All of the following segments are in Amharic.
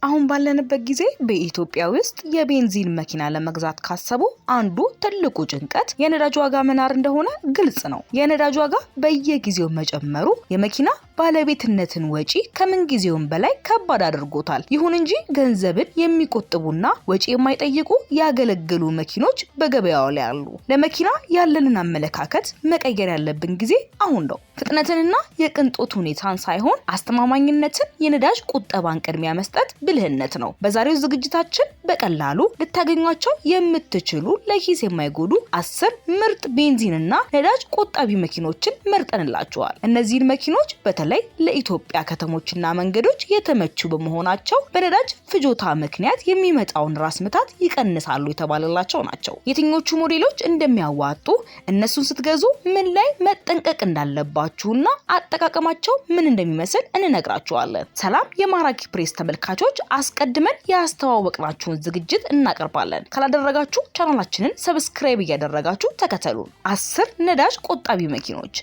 አሁን ባለንበት ጊዜ በኢትዮጵያ ውስጥ የቤንዚን መኪና ለመግዛት ካሰቡ አንዱ ትልቁ ጭንቀት የነዳጅ ዋጋ መናር እንደሆነ ግልጽ ነው። የነዳጅ ዋጋ በየጊዜው መጨመሩ የመኪና ባለቤትነትን ወጪ ከምን ጊዜውም በላይ ከባድ አድርጎታል። ይሁን እንጂ ገንዘብን የሚቆጥቡና ወጪ የማይጠይቁ ያገለገሉ መኪኖች በገበያው ላይ አሉ። ለመኪና ያለንን አመለካከት መቀየር ያለብን ጊዜ አሁን ነው። ፍጥነትንና የቅንጦት ሁኔታን ሳይሆን አስተማማኝነትን፣ የነዳጅ ቁጠባን ቅድሚያ መስጠት ብልህነት ነው። በዛሬው ዝግጅታችን በቀላሉ ልታገኟቸው የምትችሉ ለኪስ የማይጎዱ 10 ምርጥ ቤንዚንና ነዳጅ ቆጣቢ መኪኖችን መርጠንላችኋል። እነዚህን መኪኖች በተለይ ለኢትዮጵያ ከተሞችና መንገዶች የተመቹ በመሆናቸው በነዳጅ ፍጆታ ምክንያት የሚመጣውን ራስ ምታት ይቀንሳሉ የተባለላቸው ናቸው። የትኞቹ ሞዴሎች እንደሚያዋጡ፣ እነሱን ስትገዙ ምን ላይ መጠንቀቅ እንዳለባችሁና አጠቃቀማቸው ምን እንደሚመስል እንነግራችኋለን። ሰላም የማራኪ ፕሬስ ተመልካቾች፣ አስቀድመን ያስተዋወቅናችሁን ዝግጅት እናቀርባለን። ካላደረጋችሁ ቻናላችንን ሰብስክራይብ እያደረጋችሁ ተከተሉን። 10 ነዳጅ ቆጣቢ መኪኖች።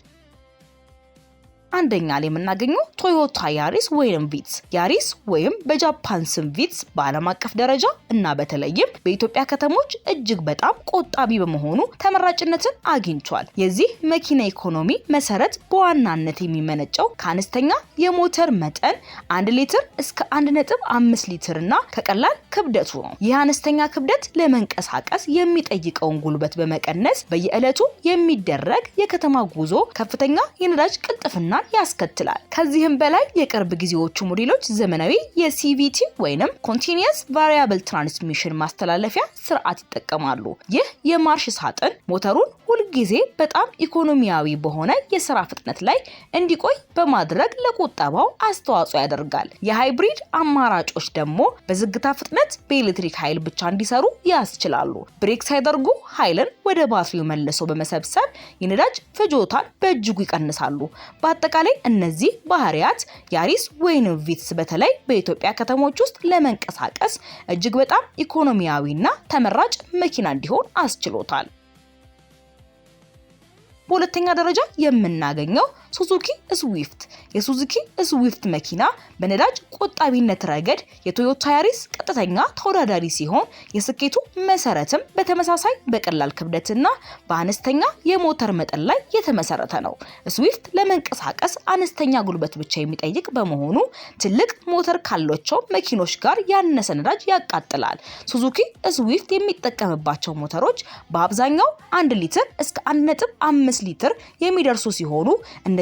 አንደኛ ላይ የምናገኘው ቶዮታ ያሪስ ወይም ቪትስ። ያሪስ ወይም በጃፓን ስም ቪትስ በዓለም አቀፍ ደረጃ እና በተለይም በኢትዮጵያ ከተሞች እጅግ በጣም ቆጣቢ በመሆኑ ተመራጭነትን አግኝቷል። የዚህ መኪና ኢኮኖሚ መሰረት በዋናነት የሚመነጨው ከአነስተኛ የሞተር መጠን 1 ሊትር እስከ 1.5 ሊትር እና ከቀላል ክብደቱ ነው። ይህ አነስተኛ ክብደት ለመንቀሳቀስ የሚጠይቀውን ጉልበት በመቀነስ በየዕለቱ የሚደረግ የከተማ ጉዞ ከፍተኛ የነዳጅ ቅልጥፍና ያስከትላል። ከዚህም በላይ የቅርብ ጊዜዎቹ ሞዴሎች ዘመናዊ የሲቪቲ ወይንም ኮንቲኒየስ ቫሪያብል ትራንስሚሽን ማስተላለፊያ ስርዓት ይጠቀማሉ። ይህ የማርሽ ሳጥን ሞተሩን ሁልጊዜ በጣም ኢኮኖሚያዊ በሆነ የስራ ፍጥነት ላይ እንዲቆይ በማድረግ ለቁጠባው አስተዋጽኦ ያደርጋል። የሃይብሪድ አማራጮች ደግሞ በዝግታ ፍጥነት በኤሌክትሪክ ኃይል ብቻ እንዲሰሩ ያስችላሉ። ብሬክ ሳይደርጉ ኃይልን ወደ ባትሪው መልሰው በመሰብሰብ የነዳጅ ፍጆታን በእጅጉ ይቀንሳሉ። በአጠቃላይ እነዚህ ባህሪያት ያሪስ ወይም ቪትስ በተለይ በኢትዮጵያ ከተሞች ውስጥ ለመንቀሳቀስ እጅግ በጣም ኢኮኖሚያዊና ተመራጭ መኪና እንዲሆን አስችሎታል። በሁለተኛ ደረጃ የምናገኘው ሱዙኪ ስዊፍት። የሱዙኪ ስዊፍት መኪና በነዳጅ ቆጣቢነት ረገድ የቶዮታ ያሪስ ቀጥተኛ ተወዳዳሪ ሲሆን የስኬቱ መሰረትም በተመሳሳይ በቀላል ክብደትና በአነስተኛ የሞተር መጠን ላይ የተመሰረተ ነው። ስዊፍት ለመንቀሳቀስ አነስተኛ ጉልበት ብቻ የሚጠይቅ በመሆኑ ትልቅ ሞተር ካሏቸው መኪኖች ጋር ያነሰ ነዳጅ ያቃጥላል። ሱዙኪ ስዊፍት የሚጠቀምባቸው ሞተሮች በአብዛኛው 1 ሊትር እስከ 1.5 ሊትር የሚደርሱ ሲሆኑ እነዚህም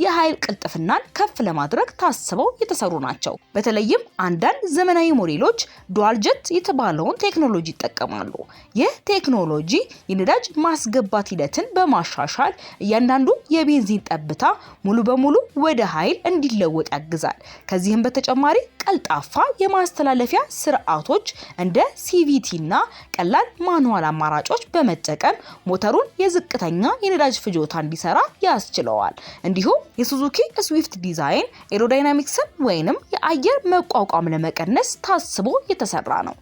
የኃይል ቅልጥፍናን ከፍ ለማድረግ ታስበው የተሰሩ ናቸው። በተለይም አንዳንድ ዘመናዊ ሞዴሎች ዱዋል ጀት የተባለውን ቴክኖሎጂ ይጠቀማሉ። ይህ ቴክኖሎጂ የነዳጅ ማስገባት ሂደትን በማሻሻል እያንዳንዱ የቤንዚን ጠብታ ሙሉ በሙሉ ወደ ኃይል እንዲለወጥ ያግዛል። ከዚህም በተጨማሪ ቀልጣፋ የማስተላለፊያ ስርዓቶች እንደ ሲቪቲ እና ቀላል ማኑዋል አማራጮች በመጠቀም ሞተሩን የዝቅተኛ የነዳጅ ፍጆታ እንዲሰራ ያስችለዋል። እንዲሁም የሱዙኪ ስዊፍት ዲዛይን ኤሮዳይናሚክስን ወይንም የአየር መቋቋም ለመቀነስ ታስቦ የተሰራ ነው።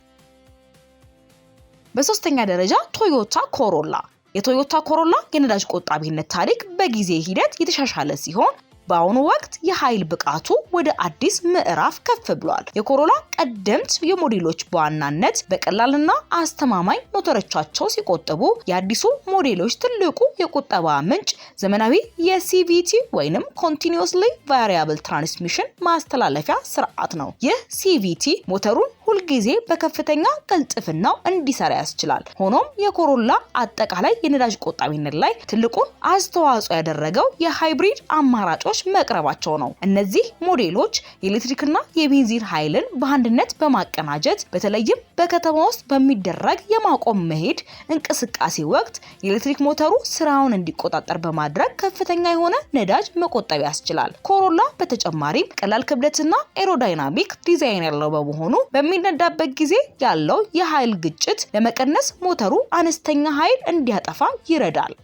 በሶስተኛ ደረጃ ቶዮታ ኮሮላ። የቶዮታ ኮሮላ የነዳጅ ቆጣቢነት ታሪክ በጊዜ ሂደት የተሻሻለ ሲሆን በአሁኑ ወቅት የኃይል ብቃቱ ወደ አዲስ ምዕራፍ ከፍ ብሏል። የኮሮላ ቀደምት የሞዴሎች በዋናነት በቀላልና አስተማማኝ ሞተሮቻቸው ሲቆጥቡ፣ የአዲሱ ሞዴሎች ትልቁ የቁጠባ ምንጭ ዘመናዊ የሲቪቲ ወይንም ኮንቲኒየስሊ ቫሪያብል ትራንስሚሽን ማስተላለፊያ ስርዓት ነው። ይህ ሲቪቲ ሞተሩን ሁልጊዜ በከፍተኛ ቅልጥፍናው እንዲሰራ ያስችላል። ሆኖም የኮሮላ አጠቃላይ የነዳጅ ቆጣቢነት ላይ ትልቁን አስተዋጽኦ ያደረገው የሃይብሪድ አማራጮች መቅረባቸው ነው። እነዚህ ሞዴሎች የኤሌክትሪክና የቤንዚን ኃይልን በአንድነት በማቀናጀት በተለይም በከተማ ውስጥ በሚደረግ የማቆም መሄድ እንቅስቃሴ ወቅት የኤሌክትሪክ ሞተሩ ስራውን እንዲቆጣጠር በማድረግ ከፍተኛ የሆነ ነዳጅ መቆጠብ ያስችላል። ኮሮላ በተጨማሪም ቀላል ክብደትና ኤሮዳይናሚክ ዲዛይን ያለው በመሆኑ በሚነዳበት ጊዜ ያለው የኃይል ግጭት ለመቀነስ ሞተሩ አነስተኛ ኃይል እንዲያጠፋ ይረዳል።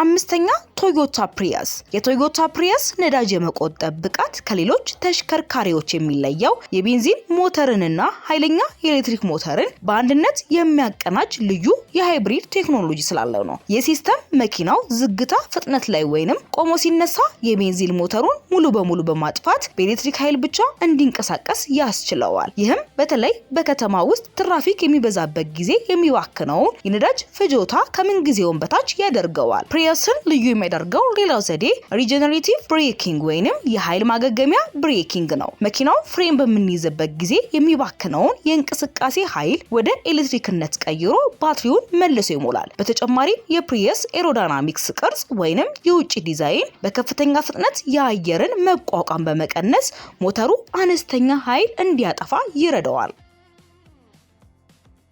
አምስተኛ ቶዮታ ፕሪየስ። የቶዮታ ፕሪየስ ነዳጅ የመቆጠብ ብቃት ከሌሎች ተሽከርካሪዎች የሚለየው የቤንዚን ሞተርንና ኃይለኛ የኤሌክትሪክ ሞተርን በአንድነት የሚያቀናጅ ልዩ የሃይብሪድ ቴክኖሎጂ ስላለው ነው። የሲስተም መኪናው ዝግታ ፍጥነት ላይ ወይንም ቆሞ ሲነሳ የቤንዚን ሞተሩን ሙሉ በሙሉ በማጥፋት በኤሌክትሪክ ኃይል ብቻ እንዲንቀሳቀስ ያስችለዋል። ይህም በተለይ በከተማ ውስጥ ትራፊክ የሚበዛበት ጊዜ የሚባክነውን የነዳጅ ፍጆታ ከምንጊዜውም በታች ያደርገዋል። ፕሪየስን ልዩ የሚያደርገው ሌላው ዘዴ ሪጀነሬቲቭ ብሬኪንግ ወይንም የኃይል ማገገሚያ ብሬኪንግ ነው። መኪናው ፍሬም በምንይዝበት ጊዜ የሚባክነውን የእንቅስቃሴ ኃይል ወደ ኤሌክትሪክነት ቀይሮ ባትሪውን መልሶ ይሞላል። በተጨማሪም የፕሪየስ ኤሮዳይናሚክስ ቅርጽ ወይንም የውጭ ዲዛይን በከፍተኛ ፍጥነት የአየርን መቋቋም በመቀነስ ሞተሩ አነስተኛ ኃይል እንዲያጠፋ ይረዳዋል።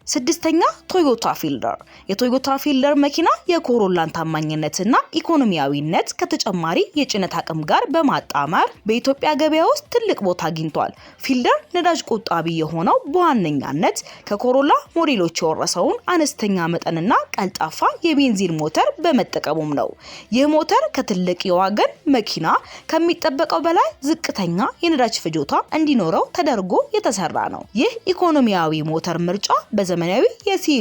ስድስተኛ ቶዮታ ፊልደር። የቶዮታ ፊልደር መኪና የኮሮላን ታማኝነትና ኢኮኖሚያዊነት ከተጨማሪ የጭነት አቅም ጋር በማጣመር በኢትዮጵያ ገበያ ውስጥ ትልቅ ቦታ አግኝቷል። ፊልደር ነዳጅ ቆጣቢ የሆነው በዋነኛነት ከኮሮላ ሞዴሎች የወረሰውን አነስተኛ መጠንና ቀልጣፋ የቤንዚን ሞተር በመጠቀሙም ነው። ይህ ሞተር ከትልቅ የዋገን መኪና ከሚጠበቀው በላይ ዝቅተኛ የነዳጅ ፍጆታ እንዲኖረው ተደርጎ የተሰራ ነው። ይህ ኢኮኖሚያዊ ሞተር ምርጫ በዘመናዊ የሲቪቲ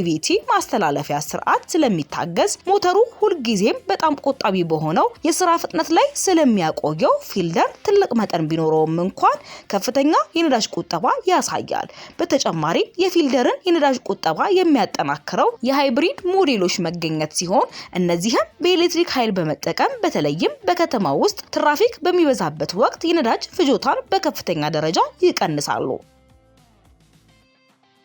ማስተላለፊያ ስርዓት ስለሚታገዝ ሞተሩ ሁልጊዜም በጣም ቆጣቢ በሆነው የስራ ፍጥነት ላይ ስለሚያቆየው ፊልደር ትልቅ መጠን ቢኖረውም እንኳን ከፍተኛ የነዳጅ ቁጠባ ያሳያል። በተጨማሪም የፊልደርን የነዳጅ ቁጠባ የሚያጠናክረው የሃይብሪድ ሞዴሎች መገኘት ሲሆን እነዚህም በኤሌክትሪክ ኃይል በመጠቀም በተለይም በከተማ ውስጥ ትራፊክ በሚበዛበት ወቅት የነዳጅ ፍጆታን በከፍተኛ ደረጃ ይቀንሳሉ።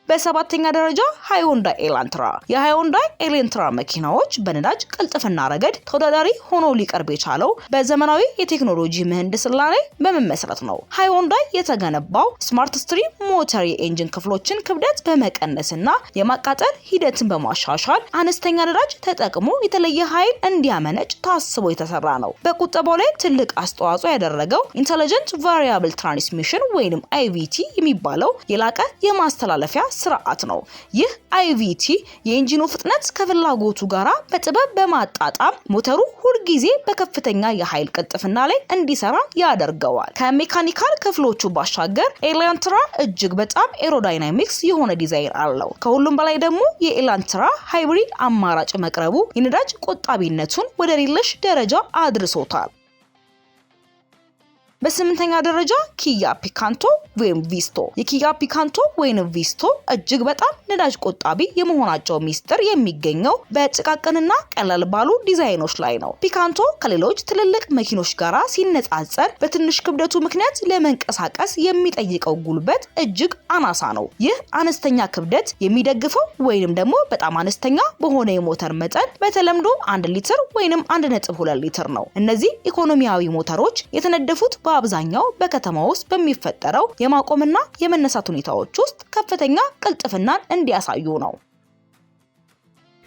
በሰባተኛ ደረጃ ሃይንዳይ ኤላንትራ። የሃይንዳይ ኤላንትራ መኪናዎች በነዳጅ ቅልጥፍና ረገድ ተወዳዳሪ ሆኖ ሊቀርብ የቻለው በዘመናዊ የቴክኖሎጂ ምህንድስና ላይ በመመስረት ነው። ሃይንዳይ የተገነባው ስማርት ስትሪም ሞተር የኢንጂን ክፍሎችን ክብደት በመቀነስና የማቃጠል ሂደትን በማሻሻል አነስተኛ ነዳጅ ተጠቅሞ የተለየ ኃይል እንዲያመነጭ ታስቦ የተሰራ ነው። በቁጠባው ላይ ትልቅ አስተዋጽኦ ያደረገው ኢንተለጀንት ቫሪያብል ትራንስሚሽን ወይንም አይቪቲ የሚባለው የላቀ የማስተላለፊያ ስርዓት ነው። ይህ አይቪቲ የኢንጂኑ ፍጥነት ከፍላጎቱ ጋራ በጥበብ በማጣጣም ሞተሩ ሁልጊዜ በከፍተኛ የኃይል ቅልጥፍና ላይ እንዲሰራ ያደርገዋል። ከሜካኒካል ክፍሎቹ ባሻገር ኤላንትራ እጅግ በጣም ኤሮዳይናሚክስ የሆነ ዲዛይን አለው። ከሁሉም በላይ ደግሞ የኤላንትራ ሃይብሪድ አማራጭ መቅረቡ የነዳጅ ቆጣቢነቱን ወደ ሌሎች ደረጃ አድርሶታል። በስምንተኛ ደረጃ ኪያ ፒካንቶ ወይም ቪስቶ። የኪያ ፒካንቶ ወይም ቪስቶ እጅግ በጣም ነዳጅ ቆጣቢ የመሆናቸው ሚስጥር የሚገኘው በጥቃቅንና ቀለል ባሉ ዲዛይኖች ላይ ነው። ፒካንቶ ከሌሎች ትልልቅ መኪኖች ጋር ሲነጻጸር በትንሽ ክብደቱ ምክንያት ለመንቀሳቀስ የሚጠይቀው ጉልበት እጅግ አናሳ ነው። ይህ አነስተኛ ክብደት የሚደግፈው ወይንም ደግሞ በጣም አነስተኛ በሆነ የሞተር መጠን በተለምዶ 1 ሊትር ወይንም 1.2 ሊትር ነው። እነዚህ ኢኮኖሚያዊ ሞተሮች የተነደፉት በአብዛኛው በከተማ ውስጥ በሚፈጠረው የማቆምና የመነሳት ሁኔታዎች ውስጥ ከፍተኛ ቅልጥፍናን እንዲያሳዩ ነው።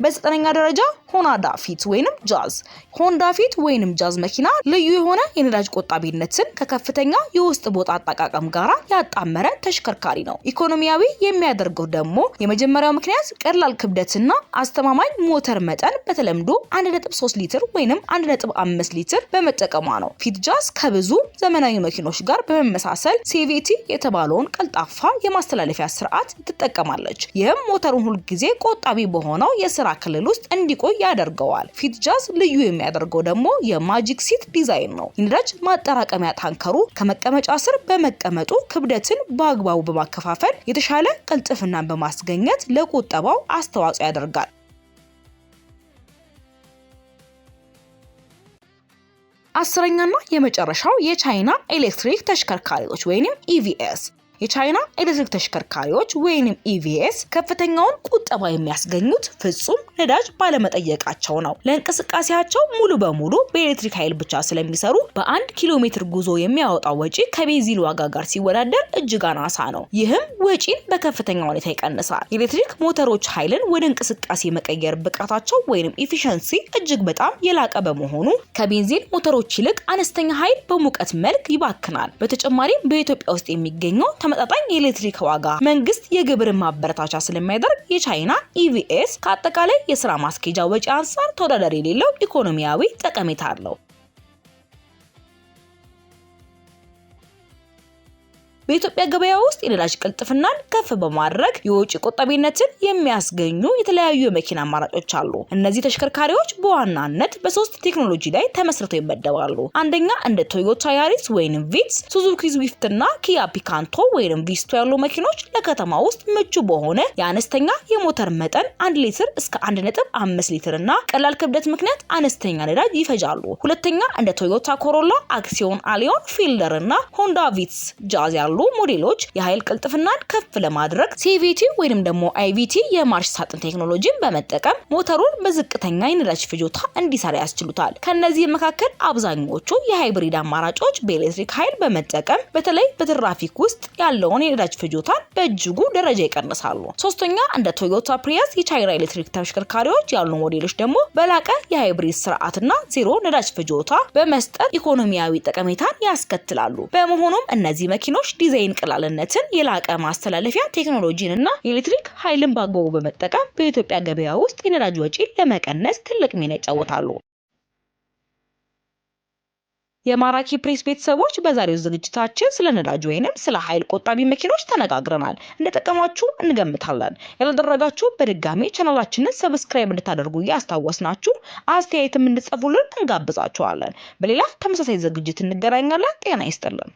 በዘጠነኛ ደረጃ ሆንዳ ፊት ወይንም ጃዝ። ሆንዳ ፊት ወይንም ጃዝ መኪና ልዩ የሆነ የነዳጅ ቆጣቢነትን ከከፍተኛ የውስጥ ቦታ አጠቃቀም ጋራ ያጣመረ ተሽከርካሪ ነው። ኢኮኖሚያዊ የሚያደርገው ደግሞ የመጀመሪያው ምክንያት ቀላል ክብደትና አስተማማኝ ሞተር መጠን በተለምዶ 1.3 ሊትር ወይንም 1.5 ሊትር በመጠቀሟ ነው። ፊት ጃዝ ከብዙ ዘመናዊ መኪኖች ጋር በመመሳሰል ሲቪቲ የተባለውን ቀልጣፋ የማስተላለፊያ ስርዓት ትጠቀማለች። ይህም ሞተሩን ሁልጊዜ ቆጣቢ በሆነው የስራ ክልል ውስጥ እንዲቆይ ያደርገዋል። ፊት ጃዝ ልዩ የሚያደርገው ደግሞ የማጂክ ሲት ዲዛይን ነው። የነዳጅ ማጠራቀሚያ ታንከሩ ከመቀመጫ ስር በመቀመጡ ክብደትን በአግባቡ በማከፋፈል የተሻለ ቅልጥፍናን በማስገኘት ለቁጠባው አስተዋጽኦ ያደርጋል። አስረኛና የመጨረሻው የቻይና ኤሌክትሪክ ተሽከርካሪዎች ወይንም ኢቪኤስ። የቻይና ኤሌክትሪክ ተሽከርካሪዎች ወይንም ኢቪኤስ ከፍተኛውን ቁጠባ የሚያስገኙት ፍጹም ነዳጅ ባለመጠየቃቸው ነው። ለእንቅስቃሴያቸው ሙሉ በሙሉ በኤሌክትሪክ ኃይል ብቻ ስለሚሰሩ በ1 ኪሎ ሜትር ጉዞ የሚያወጣው ወጪ ከቤንዚን ዋጋ ጋር ሲወዳደር እጅግ አናሳ ነው። ይህም ወጪን በከፍተኛ ሁኔታ ይቀንሳል። የኤሌክትሪክ ሞተሮች ኃይልን ወደ እንቅስቃሴ መቀየር ብቃታቸው ወይንም ኢፊሸንሲ እጅግ በጣም የላቀ በመሆኑ ከቤንዚን ሞተሮች ይልቅ አነስተኛ ኃይል በሙቀት መልክ ይባክናል። በተጨማሪም በኢትዮጵያ ውስጥ የሚገኘው ተመጣጣኝ የኤሌክትሪክ ዋጋ መንግስት የግብር ማበረታቻ ስለሚያደርግ የቻይና ኢቪኤስ ከአጠቃላይ የስራ ማስኬጃ ወጪ አንጻር ተወዳዳሪ የሌለው ኢኮኖሚያዊ ጠቀሜታ አለው። በኢትዮጵያ ገበያ ውስጥ የነዳጅ ቅልጥፍናን ከፍ በማድረግ የወጪ ቆጣቢነትን የሚያስገኙ የተለያዩ የመኪና አማራጮች አሉ። እነዚህ ተሽከርካሪዎች በዋናነት በሶስት ቴክኖሎጂ ላይ ተመስርተው ይመደባሉ። አንደኛ እንደ ቶዮታ ያሪስ ወይንም ቪትስ፣ ሱዙኪ ስዊፍት እና ኪያ ፒካንቶ ወይንም ቪስቶ ያሉ መኪኖች ለከተማ ውስጥ ምቹ በሆነ የአነስተኛ የሞተር መጠን 1 ሊትር እስከ 1.5 ሊትር እና ቀላል ክብደት ምክንያት አነስተኛ ነዳጅ ይፈጃሉ። ሁለተኛ እንደ ቶዮታ ኮሮላ፣ አክሲዮን፣ አሊዮን፣ ፊልደር እና ሆንዳ ቪትስ ጃዝ ያሉ ሞዴሎች የኃይል ቅልጥፍናን ከፍ ለማድረግ ሲቪቲ ወይንም ደግሞ አይቪቲ የማርሽ ሳጥን ቴክኖሎጂን በመጠቀም ሞተሩን በዝቅተኛ የነዳጅ ፍጆታ እንዲሰራ ያስችሉታል። ከነዚህ መካከል አብዛኞቹ የሃይብሪድ አማራጮች በኤሌክትሪክ ኃይል በመጠቀም በተለይ በትራፊክ ውስጥ ያለውን የነዳጅ ፍጆታን በእጅጉ ደረጃ ይቀንሳሉ። ሶስተኛ እንደ ቶዮታ ፕሪያስ የቻይና ኤሌክትሪክ ተሽከርካሪዎች ያሉ ሞዴሎች ደግሞ በላቀ የሃይብሪድ ስርዓትና ዜሮ ነዳጅ ፍጆታ በመስጠት ኢኮኖሚያዊ ጠቀሜታን ያስከትላሉ። በመሆኑም እነዚህ መኪኖች ዲዛይን ቀላልነትን፣ የላቀ ማስተላለፊያ ቴክኖሎጂን እና የኤሌክትሪክ ኃይልን በአግባቡ በመጠቀም በኢትዮጵያ ገበያ ውስጥ የነዳጅ ወጪን ለመቀነስ ትልቅ ሚና ይጫወታሉ። የማራኪ ፕሬስ ቤተሰቦች በዛሬው ዝግጅታችን ስለ ነዳጅ ወይንም ስለ ኃይል ቆጣቢ መኪኖች ተነጋግረናል። እንደጠቀማችሁ እንገምታለን። ያላደረጋችሁ በድጋሚ ቻናላችንን ሰብስክራይብ እንድታደርጉ ያስታወስናችሁ፣ አስተያየትም እንድትጽፉልን እንጋብዛችኋለን። በሌላ ተመሳሳይ ዝግጅት እንገናኛለን። ጤና ይስጥልን።